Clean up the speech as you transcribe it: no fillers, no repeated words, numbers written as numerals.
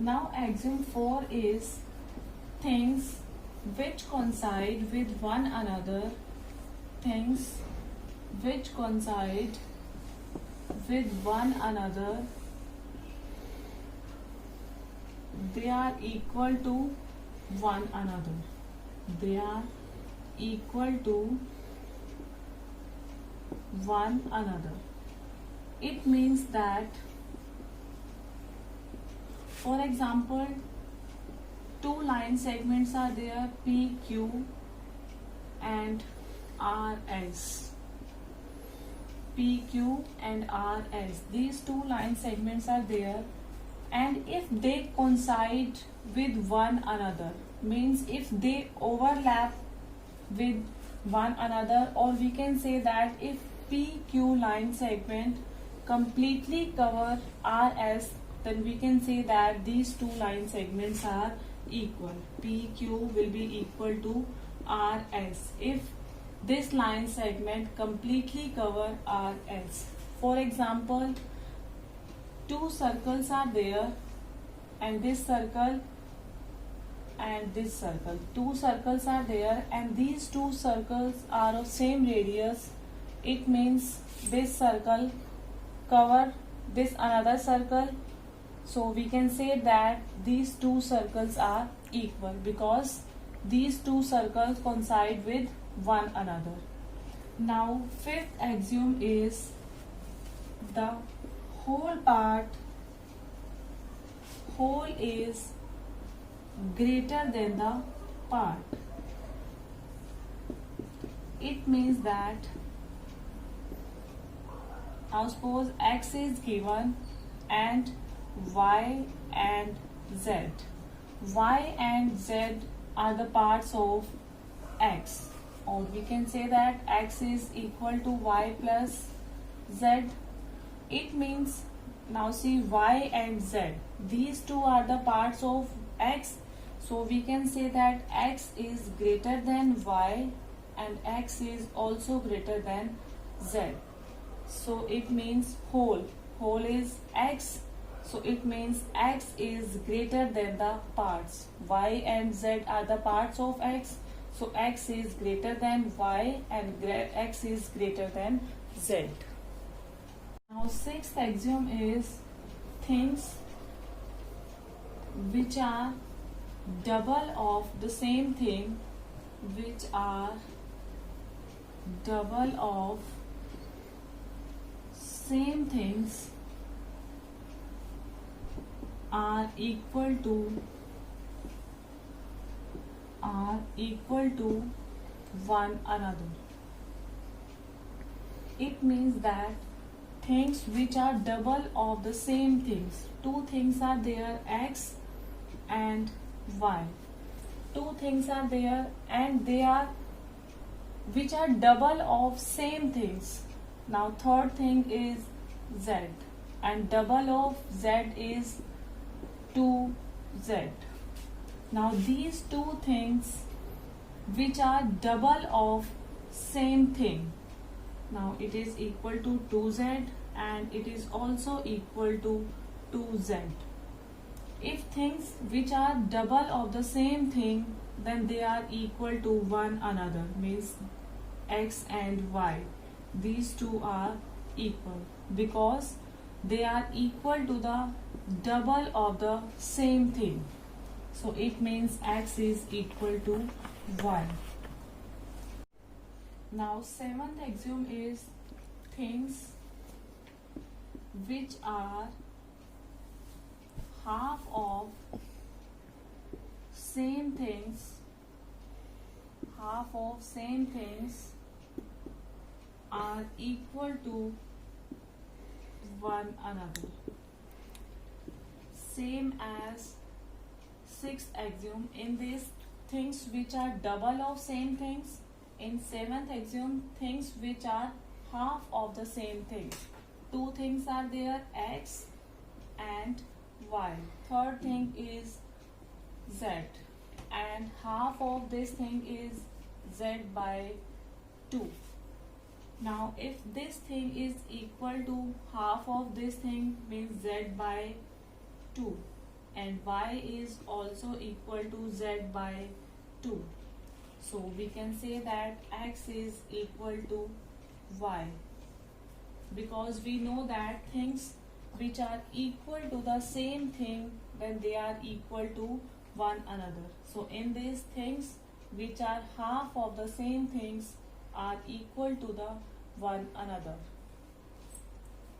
Now axiom 4 is things which coincide with one another, things which coincide with one another, they are equal to one another. They are equal to one another. It means that, for example, two line segments are there, PQ and RS. PQ and RS. These two line segments are there, and if they coincide with one another, means if they overlap with one another, or we can say that if PQ line segment completely cover RS, then we can say that these two line segments are equal. PQ will be equal to RS if this line segment completely cover RS. For example, two circles are there, and this circle and this circle. Two circles are there, and these two circles are of same radius. It means this circle cover this another circle. So we can say that these two circles are equal because these two circles coincide with one another. Now fifth axiom is the whole is greater than the part. It means that, now suppose x is given and y and z. Y and z are the parts of x, or we can say that x is equal to y plus z. It means, now see, y and z, these two are the parts of x, so we can say that x is greater than y and x is also greater than z. So it means whole is x, so it means x is greater than the parts. Y and z are the parts of x, so x is greater than y and x is greater than z. Now sixth axiom is things which are double of the same thing, which are double of same things are equal to one another. It means that things which are double of the same things, two things are there, x and y. Two things are there and they are which are double of same things. Now third thing is z, and double of z is 2z. Now these two things which are double of same thing, now it is equal to 2z and it is also equal to 2z. If things which are double of the same thing, then they are equal to one another, means x and y. These two are equal because they are equal to the double of the same thing. So it means x is equal to 1. Now seventh axiom is things which are half of same things, are equal to one another. Same as sixth axiom. In this, things which are double of same things. In seventh axiom, things which are half of the same thing. Two things are there, x and y. Third thing is z, and half of this thing is z by 2. Now if this thing is equal to half of this thing, means z by 2. and y is also equal to z by 2. So we can say that x is equal to y, because we know that things which are equal to the same thing, then they are equal to one another. So in these things which are half of the same things are equal to the one another.